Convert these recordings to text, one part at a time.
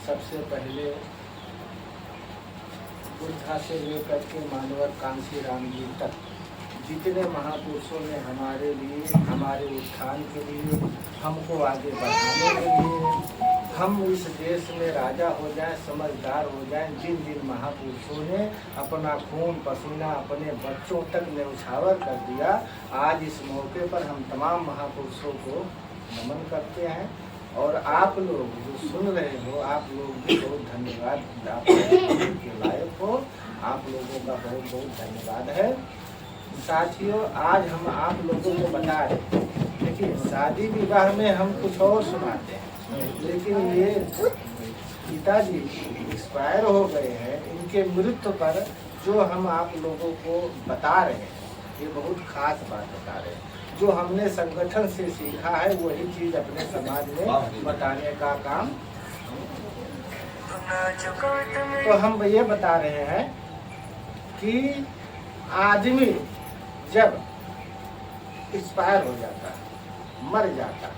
सबसे पहले बुद्धा से लेकर के मानवर कांसी राम जी तक जितने महापुरुषों ने हमारे लिए, हमारे उत्थान के लिए, हमको आगे बढ़ाने के लिए, हम इस देश में राजा हो जाएं, समझदार हो जाएं, जिन जिन महापुरुषों ने अपना खून पसीना अपने बच्चों तक न्यौछावर कर दिया, आज इस मौके पर हम तमाम महापुरुषों को नमन करते हैं। और आप लोग जो सुन रहे हो, आप लोग भी बहुत धन्यवाद, आप के लायक हो, आप लोगों का बहुत बहुत धन्यवाद है। साथियों, आज हम आप लोगों को बता रहे, देखिए शादी विवाह में हम कुछ और सुनाते हैं, लेकिन ये पिताजी एक्सपायर हो गए हैं, इनके मृत्यु पर जो हम आप लोगों को बता रहे हैं, ये बहुत खास बात बता रहे हैं। जो हमने संगठन से सीखा है वही चीज अपने समाज में बताने का काम। तो हम ये बता रहे हैं कि आदमी जब एक्सपायर हो जाता है, मर जाता है,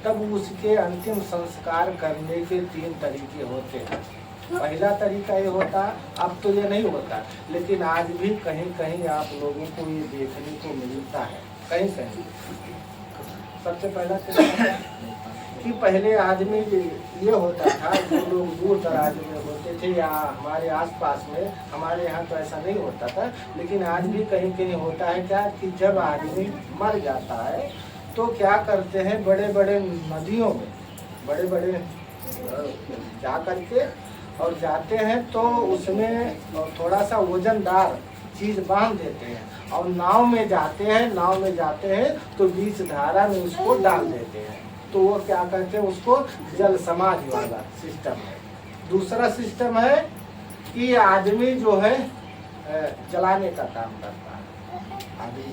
तब उसके अंतिम संस्कार करने के 3 तरीके होते हैं। पहला तरीका ये होता, अब तो ये नहीं होता, लेकिन आज भी कहीं कहीं आप लोगों को ये देखने को मिलता है, कहीं कहीं। सबसे पहला तरीका कि पहले आदमी ये होता था, जो लोग दूर दराज में होते थे या हमारे आसपास में, हमारे यहाँ तो ऐसा नहीं होता था, लेकिन आज भी कहीं कहीं होता है क्या कि जब आदमी मर जाता है तो क्या करते हैं, बड़े बड़े नदियों में बड़े बड़े जा करके और जाते हैं तो उसमें थोड़ा सा वजनदार चीज बांध देते हैं और नाव में जाते हैं तो बीच धारा में उसको डाल देते हैं। तो वो क्या करते हैं, उसको जल समाधि वाला सिस्टम है। दूसरा सिस्टम है कि आदमी जो है जलाने का काम करता है। अभी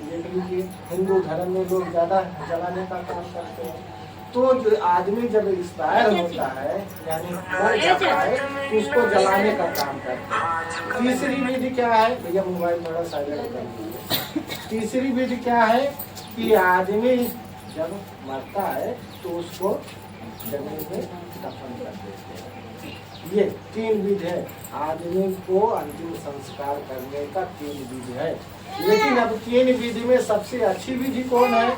देख लीजिए, हिंदू धर्म में लोग ज्यादा जलाने का काम करते हैं। तो जो आदमी जब एक्सपायर होता है यानी मर जाता है तो उसको जलाने का काम करते हैं। तीसरी विधि क्या है, भैया मोबाइल थोड़ा साइलेंट कर दीजिए। तीसरी विधि क्या है कि आदमी जब मरता है तो उसको जमीन में दफन कर देते हैं। ये 3 विधि है, आदमी को अंतिम संस्कार करने का 3 विधि है। लेकिन अब 3 विधि में सबसे अच्छी विधि कौन है?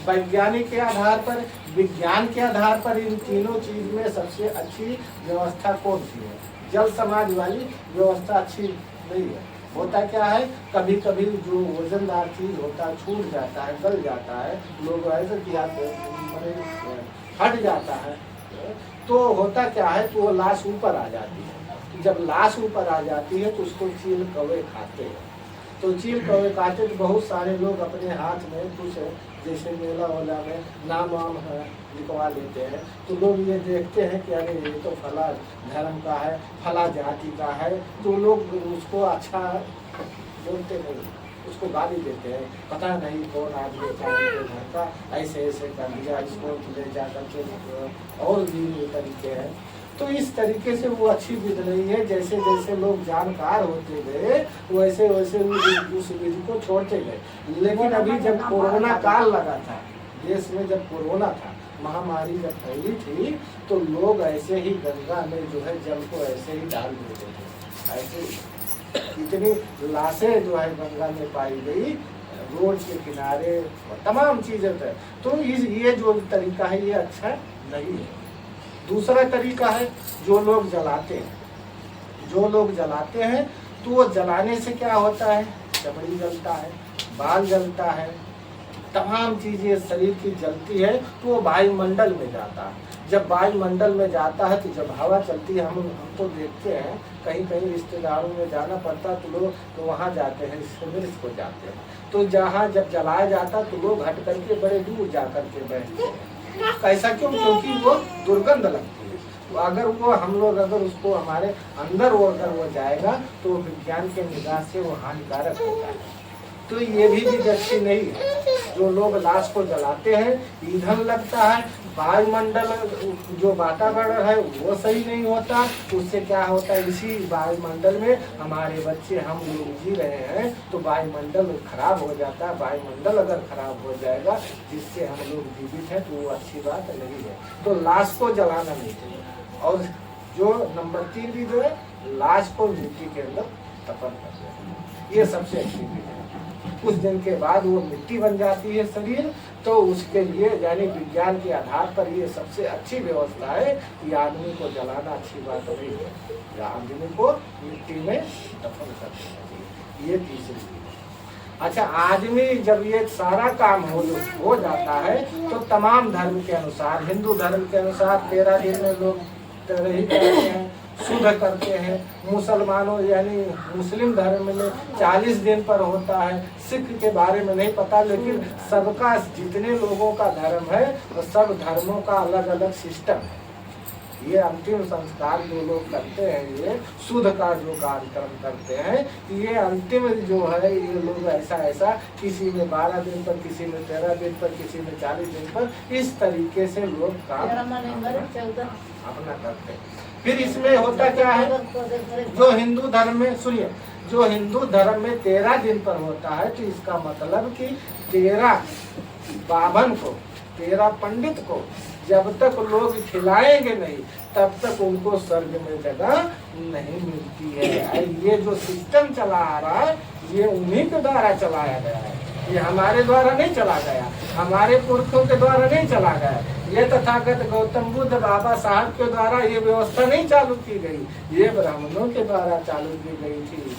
वैज्ञानिक के आधार पर, विज्ञान के आधार पर इन तीनों चीज में सबसे अच्छी व्यवस्था कौन सी है? जल समाज वाली व्यवस्था अच्छी नहीं है। होता क्या है, कभी कभी जो वजनदार चीज होता है छूट जाता है, गल जाता है, लोग ऐसे किया हट जाता है, तो होता क्या है, तो वो लाश ऊपर आ जाती है। जब लाश ऊपर आ जाती है तो उसको चील कौवे खाते हैं। तो चील कौवे खाते तो बहुत सारे लोग अपने हाथ में कुछ जैसे मेला वाला में नाम वाम लिखवा लेते हैं। तो लोग ये देखते हैं कि अरे ये तो फला धर्म का है, फला जाति का है, तो लोग उसको अच्छा बोलते नहीं, उसको गाली देते हैं। पता नहीं कौन आदमी था घर का, ऐसे ऐसे कर दिया, इसको ले जा करके और भी तरीके हैं। तो इस तरीके से वो अच्छी विधि नहीं है। जैसे जैसे लोग जानकार होते गए वैसे वैसे उस विधि को छोड़ते गए। लेकिन अभी जब कोरोना काल लगा था देश में, जब कोरोना था, महामारी जब फैली थी, तो लोग ऐसे ही गंगा में जो है जल को ऐसे ही डाल देते थे। ऐसे इतनी लाशें जो है गंगा में पाई गई, रोड के किनारे, तमाम चीजें थे। तो ये जो तरीका है ये अच्छा नहीं है। दूसरा तरीका है जो लोग जलाते हैं, तो वो जलाने से क्या होता है, चमड़ी जलता है, बाल जलता है, तमाम चीजें शरीर की जलती है, तो वो वायुमंडल में जाता है। जब वायुमंडल में जाता है तो जब हवा चलती है, हम तो देखते हैं कहीं कहीं रिश्तेदारों में जाना पड़ता है तो लोग तो वहाँ जाते हैं, शिविर को जाते हैं। तो जहाँ जब जलाया जाता तो लोग हट करके बड़े दूर जा करके बैठते हैं। ऐसा क्यों? क्योंकि वो दुर्गंध लगती है। तो अगर वो हम लोग अगर उसको हमारे अंदर वो अगर वो जाएगा तो विज्ञान के निगाह से वो हानिकारक होता है। तो ये भी अच्छी नहीं है। जो लोग लाश को जलाते हैं, ईंधन लगता है, वायुमंडल जो वातावरण है वो सही नहीं होता। उससे क्या होता है, इसी वायुमंडल में हमारे बच्चे, हम लोग जी रहे हैं, तो वायुमंडल खराब हो जाता है। वायुमंडल अगर खराब हो जाएगा जिससे हम लोग जीवित हैं तो वो अच्छी बात नहीं है। तो लाश को जलाना नहीं चाहिए। और जो नंबर 3 विधि है, लाश को मिट्टी के अंदर दफन कर देना, ये सबसे अच्छी विधि है। कुछ दिन के बाद वो मिट्टी बन जाती है शरीर, तो उसके लिए यानी विज्ञान के आधार पर ये सबसे अच्छी व्यवस्था है कि आदमी को जलाना अच्छी बात नहीं है, या आदमी को मिट्टी में दफन कर देना चाहिए, ये तीसरी चीज। अच्छा, आदमी जब ये सारा काम हो जाता है तो तमाम धर्म के अनुसार, हिंदू धर्म के अनुसार 13 दिन में लोग ही करते हैं, शुद्ध करते हैं। मुसलमानों यानी मुस्लिम धर्म में 40 दिन पर होता है। सिख के बारे में नहीं पता, लेकिन सबका जितने लोगों का धर्म है वो सब धर्मों का अलग अलग सिस्टम है। ये अंतिम संस्कार जो लोग करते हैं, ये शुद्ध का जो कार्यक्रम करते हैं, ये अंतिम जो है, ये लोग ऐसा किसी में 12 दिन पर, किसी में 13 दिन पर, किसी में 40 दिन पर, इस तरीके से लोग काम अपना करते हैं। फिर इसमें होता क्या है, जो हिंदू धर्म में, सुनिए, जो हिंदू धर्म में 13 दिन पर होता है, तो इसका मतलब कि 13 बाभन को, 13 पंडित को जब तक लोग खिलाएंगे नहीं, तब तक उनको स्वर्ग में जगह नहीं मिलती है। ये जो सिस्टम चला आ रहा है, ये उन्हीं के द्वारा चलाया गया है, ये हमारे द्वारा नहीं चला गया, हमारे पुरखों के द्वारा नहीं चला गया। ये तथागत गौतम बुद्ध बाबा साहब के द्वारा ये व्यवस्था नहीं चालू की गई, ये ब्राह्मणों के द्वारा चालू की गई थी।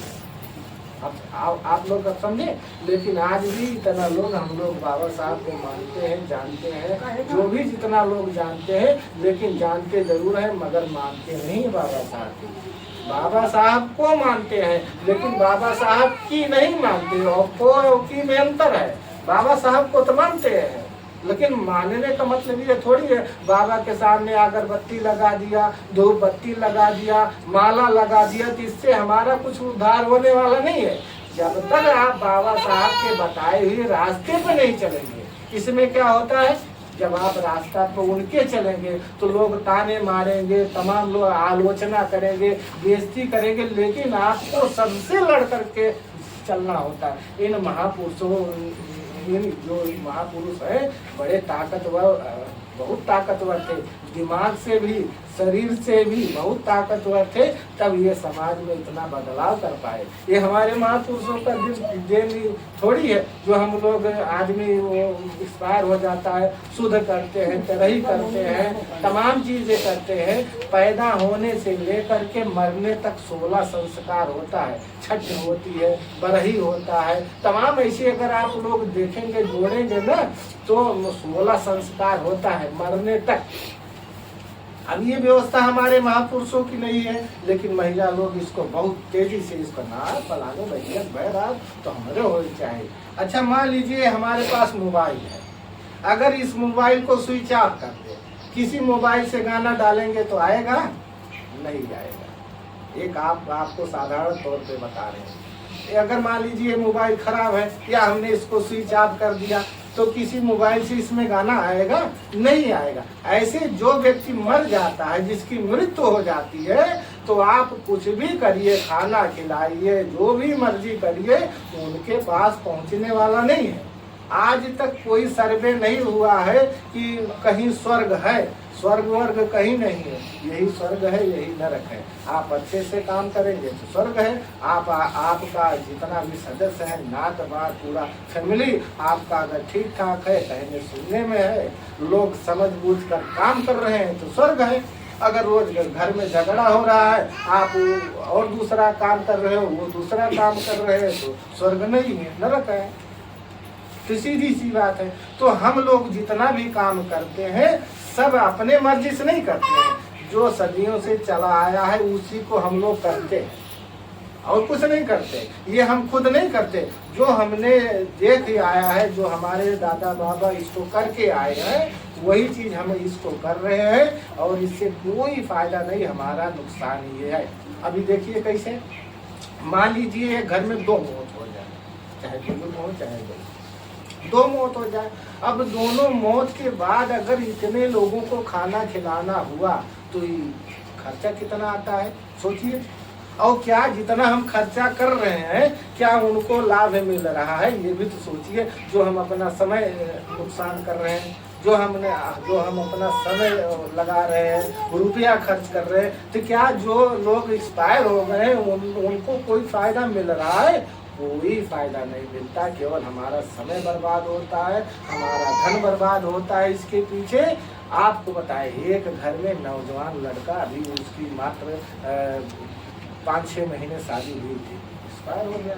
अब आप लोग अब समझे। लेकिन आज भी इतना लोग, हम लोग बाबा साहब को मानते हैं, जानते हैं, जो भी जितना लोग जानते हैं, लेकिन जानते जरूर है मगर मानते नहीं बाबा साहब की। बाबा साहब को मानते हैं लेकिन बाबा साहब की नहीं मानते, और को और की में अंतर है। बाबा साहब को तो मानते हैं, लेकिन मानने का मतलब ये थोड़ी है बाबा के सामने अगरबत्ती लगा दिया, धूप बत्ती लगा दिया, माला लगा दिया, तो इससे हमारा कुछ उद्धार होने वाला नहीं है। जब तक आप बाबा साहब के बताए हुए रास्ते पे नहीं चलेंगे। इसमें क्या होता है, जब आप रास्ता पर उनके चलेंगे तो लोग ताने मारेंगे, तमाम लोग आलोचना करेंगे, बेइज्जती करेंगे, लेकिन आपको सबसे लड़ करके चलना होता है। इन महापुरुषों, जो महापुरुष है, बड़े ताकतवर, बहुत ताकतवर थे, दिमाग से भी, शरीर से भी बहुत ताकतवर थे, तब ये समाज में इतना बदलाव कर पाए। ये हमारे महापुरुषों का देन थोड़ी है, जो हम लोग आदमी वो एक्सपायर हो जाता है, शुद्ध करते हैं, तरही करते हैं, तमाम चीजें करते हैं। पैदा होने से लेकर के मरने तक 16 संस्कार होता है, छठ होती है, बरही होता है, तमाम ऐसे अगर आप लोग देखेंगे, जोड़ेंगे ना, तो 16 संस्कार होता है मरने तक। अब ये व्यवस्था हमारे महापुरुषों की नहीं है, लेकिन महिला लोग इसको बहुत तेजी से इसको ना फलाने भैया बहरा तो हमारे हो चाहिए। अच्छा, मान लीजिए हमारे पास मोबाइल है, अगर इस मोबाइल को स्विच ऑफ कर दे, किसी मोबाइल से गाना डालेंगे तो आएगा? नहीं आएगा। एक आपको साधारण तौर पे बता रहे हैं, अगर मान लीजिए मोबाइल खराब है या हमने इसको स्विच ऑफ कर दिया, तो किसी मोबाइल से इसमें गाना आएगा? नहीं आएगा। ऐसे जो व्यक्ति मर जाता है, जिसकी मृत्यु हो जाती है, तो आप कुछ भी करिए, खाना खिलाइए, जो भी मर्जी करिए, उनके पास पहुंचने वाला नहीं है। आज तक कोई सर्वे नहीं हुआ है कि कहीं स्वर्ग है, स्वर्ग वर्ग कहीं नहीं है, यही स्वर्ग है, यही नरक है। आप अच्छे से काम करेंगे तो स्वर्ग है। आपका जितना भी सदस्य है, नात बात पूरा फैमिली आपका अगर ठीक ठाक है, कहने सुनने में है, लोग समझ बूझ कर काम कर रहे हैं तो स्वर्ग है। अगर रोज घर में झगड़ा हो रहा है, आप और दूसरा काम कर रहे हो, वो दूसरा काम कर रहे हैं, तो स्वर्ग नहीं है, नरक है। तो सीधी सी बात है। तो हम लोग जितना भी काम करते हैं, सब अपने मर्जी से नहीं करते हैं, जो सदियों से चला आया है उसी को हम लोग करते हैं, और कुछ नहीं करते। ये हम खुद नहीं करते, जो हमने देख आया है, जो हमारे दादा बाबा इसको करके आए हैं, वही चीज हम इसको कर रहे हैं, और इससे कोई फायदा नहीं, हमारा नुकसान ये है। अभी देखिए कैसे, मान लीजिए घर में 2 मौत हो जाए, चाहे बुजुर्ग हो चाहे 2 मौत हो जाए। अब दोनों मौत के बाद अगर इतने लोगों को खाना खिलाना हुआ तो खर्चा कितना आता है, सोचिए। और क्या जितना हम खर्चा कर रहे हैं, क्या उनको लाभ मिल रहा है, ये भी तो सोचिए। जो हम अपना समय नुकसान कर रहे हैं, जो हम अपना समय लगा रहे हैं, रुपया खर्च कर रहे हैं, तो क्या जो लोग एक्सपायर हो गए उनको कोई फायदा मिल रहा है? कोई फायदा नहीं मिलता, केवल हमारा समय बर्बाद होता है, हमारा धन बर्बाद होता है इसके पीछे। आपको बताए, एक घर में नौजवान लड़का, अभी उसकी मात्र 5-6 महीने शादी हुई थी, एक्सपायर हो गया।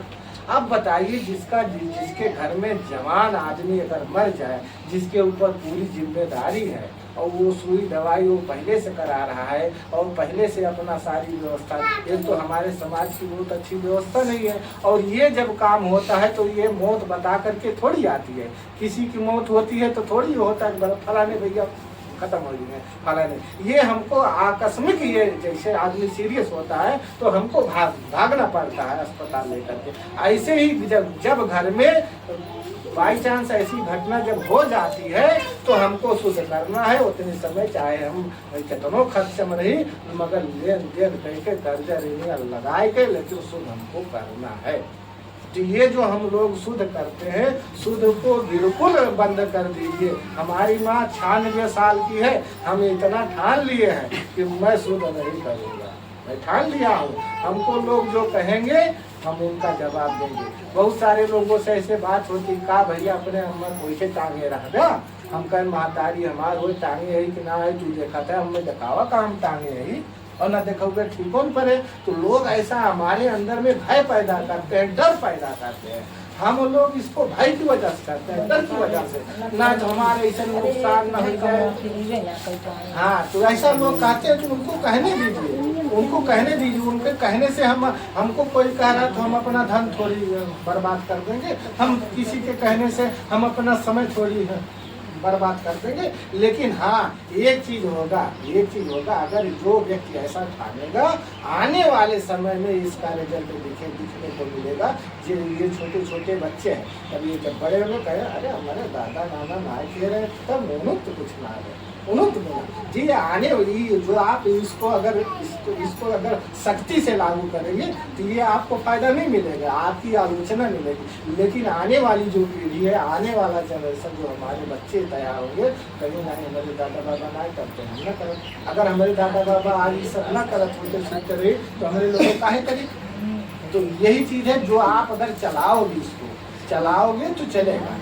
अब बताइए, जिसके घर में जवान आदमी अगर मर जाए, जिसके ऊपर पूरी जिम्मेदारी है, और वो सुई दवाई वो पहले से करा रहा है और पहले से अपना सारी व्यवस्था, ये तो हमारे समाज की बहुत अच्छी व्यवस्था नहीं है। और ये जब काम होता है तो ये मौत बता करके थोड़ी आती है। किसी की मौत होती है तो थोड़ी होता है फलाने भैया खत्म हो गए फलाने, ये हमको आकस्मिक, ये जैसे आदमी सीरियस होता है तो हमको भागना पड़ता है अस्पताल लेकर के। ऐसे ही जब घर में बाई चांस ऐसी घटना जब हो जाती है तो हमको शुद्ध करना है उतने समय, चाहे हम कितनों खर्च में रही, मगर लेन देन करके कर्जा ऋण लगाए के, लेकिन शुद्ध हमको करना है। तो ये जो हम लोग शुद्ध करते हैं, शुद्ध को बिल्कुल बंद कर दीजिए। हमारी माँ 96 साल की है, हम इतना ठान लिए हैं कि मैं शुद्ध नहीं करूँगा, मैं ठान लिया हूँ। हमको लोग जो कहेंगे हम उनका जवाब देंगे। बहुत सारे लोगों से ऐसे बात होती, कहा भैया अपने हम कोई टांगे रह गया, हम कहें महतारी हमारे वो टांगे है कि ना है, तू देखा था हमें दिखावा का हम टांगे है और ना देखोगे ठीक कौन पर है। तो लोग ऐसा हमारे अंदर में भय पैदा करते हैं, डर पैदा करते हैं। हम लोग इसको भय की वजह से करते हैं, डर की वजह से, ना तो हमारे ऐसा नुकसान न हो जाए। हाँ, तो ऐसा लोग कहते हैं तो उनको कहने दीजिए, उनको कहने दीजिए। उनके कहने से हमको कोई कह रहा तो हम अपना धन थोड़ी बर्बाद कर देंगे, हम किसी के कहने से हम अपना समय थोड़ी बर्बाद कर देंगे। लेकिन हाँ, एक चीज होगा, अगर जो व्यक्ति ऐसा ठानेगा, आने वाले समय में इसका रिजल्ट दिखने को मिलेगा। ये छोटे छोटे बच्चे हैं, तब ये जब बड़े होंगे कहे अरे हमारे दादा नाना ना कह रहे, तब उन्होंने तो कुछ ना है, उन्होंने बोला जी आने वाली जो आप इसको अगर सख्ती से लागू करेंगे तो ये आपको फायदा नहीं मिलेगा, आपकी आलोचना मिलेगी। लेकिन आने वाली जो पीढ़ी है, आने वाला जनरेशन, जो हमारे बच्चे तैयार होंगे, कहीं ना हमारे दादा बाबा ना करते हम ना करें। अगर हमारे दादा बाबा आज ये सब ना करत होते सीखते रहे तो हमारे लोग काहे करें। तो यही चीज है, जो आप अगर चलाओगे, इसको चलाओगे तो चलेगा।